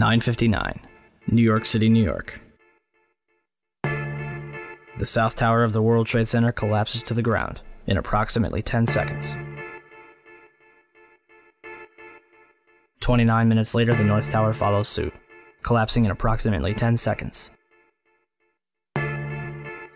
9:59, New York City, New York. The South Tower of the World Trade Center collapses to the ground in approximately 10 seconds. 29 minutes later, the North Tower follows suit, collapsing in approximately 10 seconds.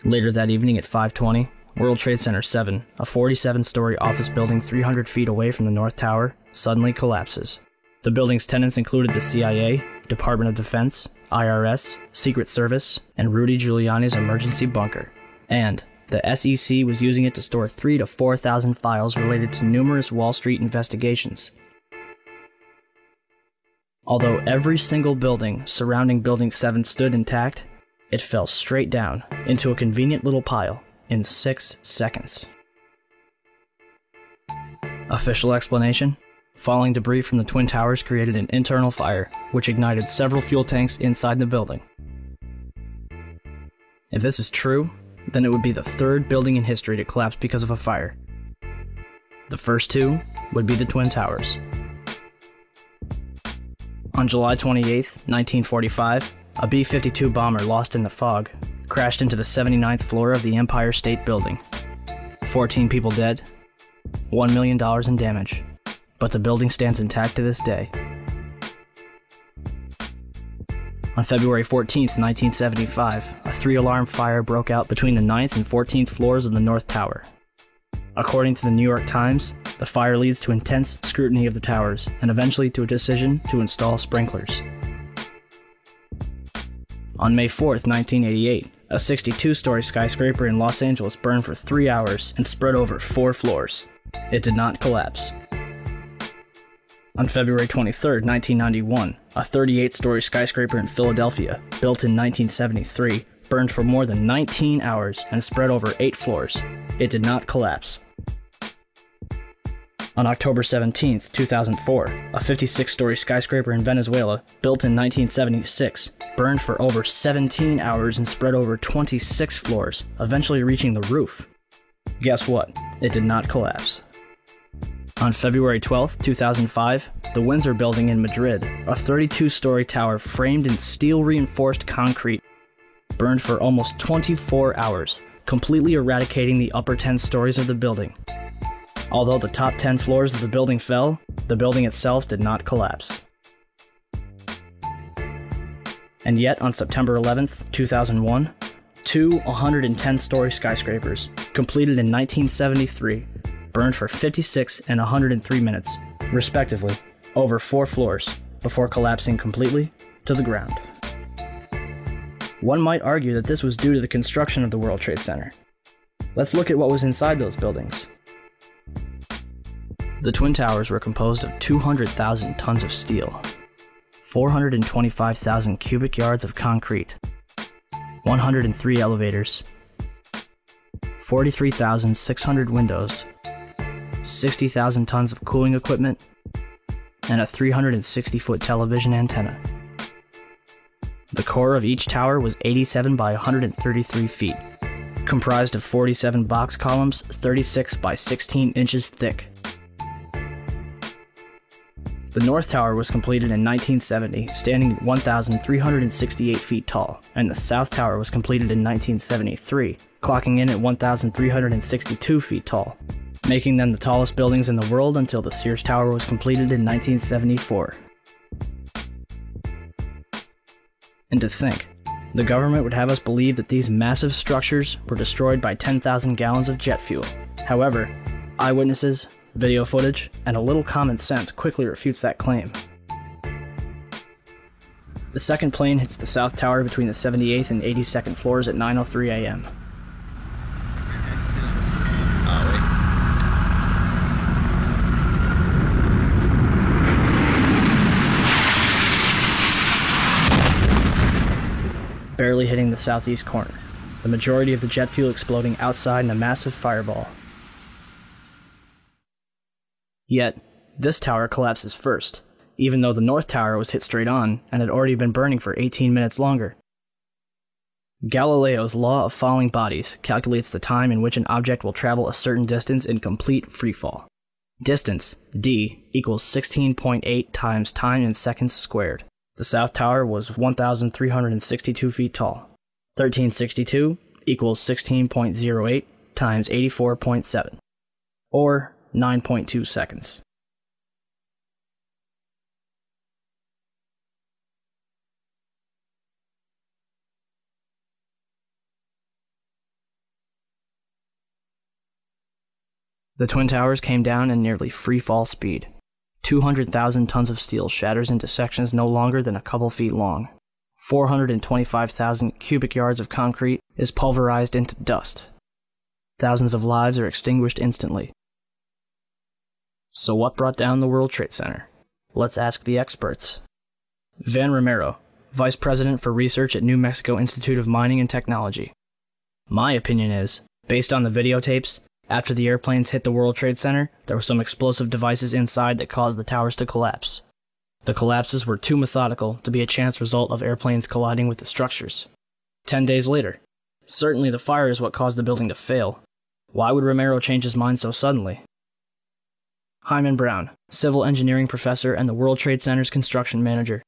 Later that evening at 5:20, World Trade Center 7, a 47-story office building 300 feet away from the North Tower, suddenly collapses. The building's tenants included the CIA, Department of Defense, IRS, Secret Service, and Rudy Giuliani's emergency bunker. And the SEC was using it to store 3,000 to 4,000 files related to numerous Wall Street investigations. Although every single building surrounding Building 7 stood intact, it fell straight down into a convenient little pile in 6 seconds. Official explanation? Falling debris from the Twin Towers created an internal fire, which ignited several fuel tanks inside the building. If this is true, then it would be the third building in history to collapse because of a fire. The first two would be the Twin Towers. On July 28, 1945, a B-52 bomber lost in the fog crashed into the 79th floor of the Empire State Building. 14 people dead, $1 million in damage. But the building stands intact to this day. On February 14, 1975, a 3-alarm fire broke out between the 9th and 14th floors of the North Tower. According to the New York Times, the fire leads to intense scrutiny of the towers and eventually to a decision to install sprinklers. On May 4, 1988, a 62-story skyscraper in Los Angeles burned for 3 hours and spread over 4 floors. It did not collapse. On February 23, 1991, a 38-story skyscraper in Philadelphia, built in 1973, burned for more than 19 hours and spread over 8 floors. It did not collapse. On October 17, 2004, a 56-story skyscraper in Venezuela, built in 1976, burned for over 17 hours and spread over 26 floors, eventually reaching the roof. Guess what? It did not collapse. On February 12, 2005, the Windsor Building in Madrid, a 32-story tower framed in steel-reinforced concrete, burned for almost 24 hours, completely eradicating the upper 10 stories of the building. Although the top 10 floors of the building fell, the building itself did not collapse. And yet, on September 11, 2001, two 110-story skyscrapers, completed in 1973, burned for 56 and 103 minutes, respectively, over 4 floors, before collapsing completely to the ground. One might argue that this was due to the construction of the World Trade Center. Let's look at what was inside those buildings. The Twin Towers were composed of 200,000 tons of steel, 425,000 cubic yards of concrete, 103 elevators, 43,600 windows, 60,000 tons of cooling equipment, and a 360-foot television antenna. The core of each tower was 87 by 133 feet, comprised of 47 box columns 36 by 16 inches thick. The North Tower was completed in 1970, standing at 1,368 feet tall, and the South Tower was completed in 1973, clocking in at 1,362 feet tall, making them the tallest buildings in the world until the Sears Tower was completed in 1974. And to think, the government would have us believe that these massive structures were destroyed by 10,000 gallons of jet fuel. However, eyewitnesses, video footage, and a little common sense quickly refutes that claim. The second plane hits the South Tower between the 78th and 82nd floors at 9:03 a.m. Barely hitting the southeast corner, the majority of the jet fuel exploding outside in a massive fireball. Yet, this tower collapses first, even though the North Tower was hit straight on and had already been burning for 18 minutes longer. Galileo's law of falling bodies calculates the time in which an object will travel a certain distance in complete freefall. Distance, d, equals 16.8 times time in seconds squared. The South Tower was 1,362 feet tall. 1362 equals 16.08 times 84.7, or 9.2 seconds. The Twin Towers came down in nearly free-fall speed. 200,000 tons of steel shatters into sections no longer than a couple feet long. 425,000 cubic yards of concrete is pulverized into dust. Thousands of lives are extinguished instantly. So what brought down the World Trade Center? Let's ask the experts. Van Romero, Vice President for Research at New Mexico Institute of Mining and Technology. My opinion is, based on the videotapes, after the airplanes hit the World Trade Center, there were some explosive devices inside that caused the towers to collapse. The collapses were too methodical to be a chance result of airplanes colliding with the structures. 10 days later, certainly the fire is what caused the building to fail. Why would Romero change his mind so suddenly? Hyman Brown, civil engineering professor and the World Trade Center's construction manager.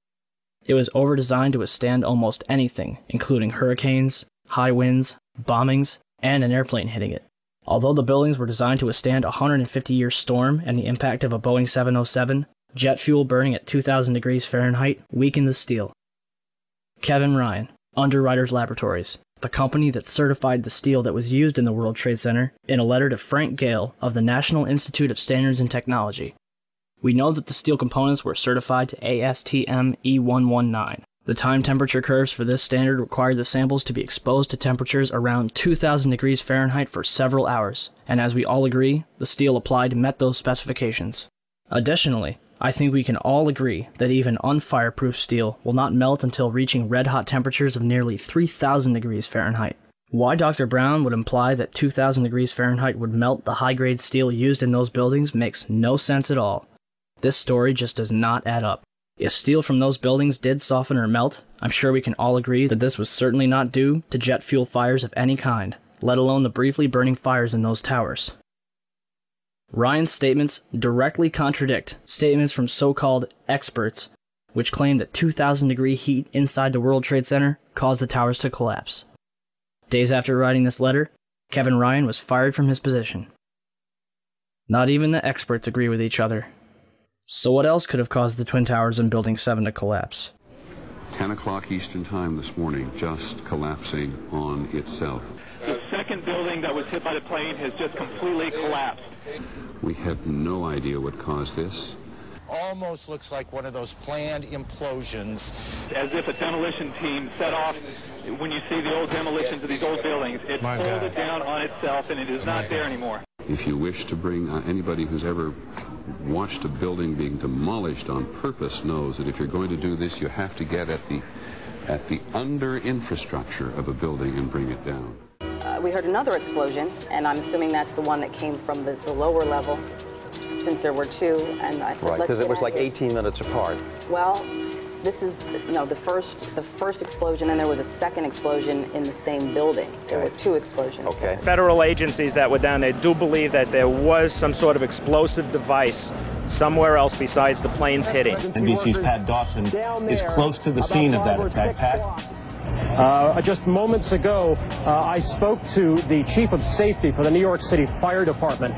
It was over-designed to withstand almost anything, including hurricanes, high winds, bombings, and an airplane hitting it. Although the buildings were designed to withstand a 150-year storm and the impact of a Boeing 707, jet fuel burning at 2,000 degrees Fahrenheit weakened the steel. Kevin Ryan, Underwriters Laboratories, the company that certified the steel that was used in the World Trade Center, in a letter to Frank Gale of the National Institute of Standards and Technology. We know that the steel components were certified to ASTM E119. The time temperature curves for this standard required the samples to be exposed to temperatures around 2,000 degrees Fahrenheit for several hours, and as we all agree, the steel applied met those specifications. Additionally, I think we can all agree that even unfireproof steel will not melt until reaching red-hot temperatures of nearly 3,000 degrees Fahrenheit. Why Dr. Brown would imply that 2,000 degrees Fahrenheit would melt the high-grade steel used in those buildings makes no sense at all. This story just does not add up. If steel from those buildings did soften or melt, I'm sure we can all agree that this was certainly not due to jet fuel fires of any kind, let alone the briefly burning fires in those towers. Ryan's statements directly contradict statements from so-called experts, which claim that 2,000-degree heat inside the World Trade Center caused the towers to collapse. Days after writing this letter, Kevin Ryan was fired from his position. Not even the experts agree with each other. So what else could have caused the Twin Towers in Building 7 to collapse? 10 o'clock Eastern Time this morning, just collapsing on itself. The second building that was hit by the plane has just completely collapsed. We have no idea what caused this. Almost looks like one of those planned implosions. As if a demolition team set off. When you see the old demolitions of these old buildings, it folded down on itself and it is not there anymore. If you wish to bring anybody who's ever watched a building being demolished on purpose knows that if you're going to do this, you have to get at the under infrastructure of a building and bring it down. We heard another explosion, and I'm assuming that's the one that came from the lower level, since there were two. And I said, right, because it was like 18 minutes apart. Well, this is the first explosion, and there was a second explosion in the same building. There were two explosions. Okay. Federal agencies that were down there do believe that there was some sort of explosive device somewhere else besides the planes hitting. NBC's Pat Dawson is close to the scene of that attack. Pat? Just moments ago, I spoke to the Chief of Safety for the New York City Fire Department.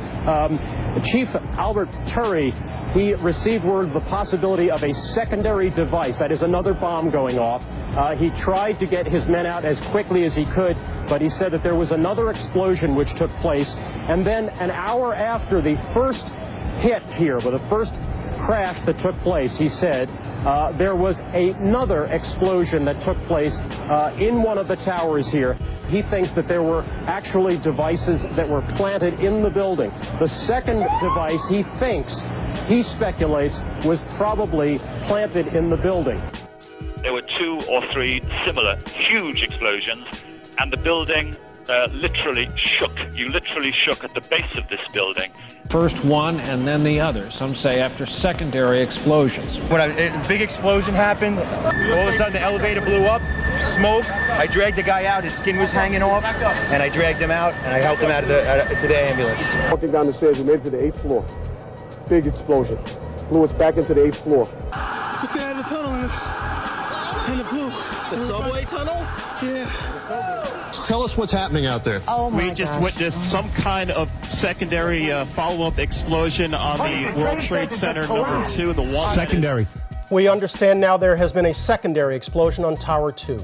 Chief Albert Turry, he received word of the possibility of a secondary device, that is another bomb going off. He tried to get his men out as quickly as he could, but he said that there was another explosion which took place. And then an hour after the first hit here, with the first crash that took place, he said, there was another explosion that took place in one of the towers here. He thinks that there were actually devices that were planted in the building. The second device, he speculates, was probably planted in the building. There were 2 or 3 similar huge explosions, and the building literally shook. You literally shook at the base of this building. First one and then the other. Some say after secondary explosions. When a big explosion happened, all of a sudden the elevator blew up, smoke. I dragged the guy out. His skin was hanging off, and I dragged him out, and I helped him out to the ambulance. Walking down the stairs, we made it to the 8th floor. Big explosion. Blew us back into the 8th floor. Just got out of the tunnel and it blew. The subway tunnel? Yeah. Tell us what's happening out there. Oh my We just witnessed some kind of secondary follow-up explosion on the World Trade Center #2 in the Water. Secondary. We understand now there has been a secondary explosion on Tower 2.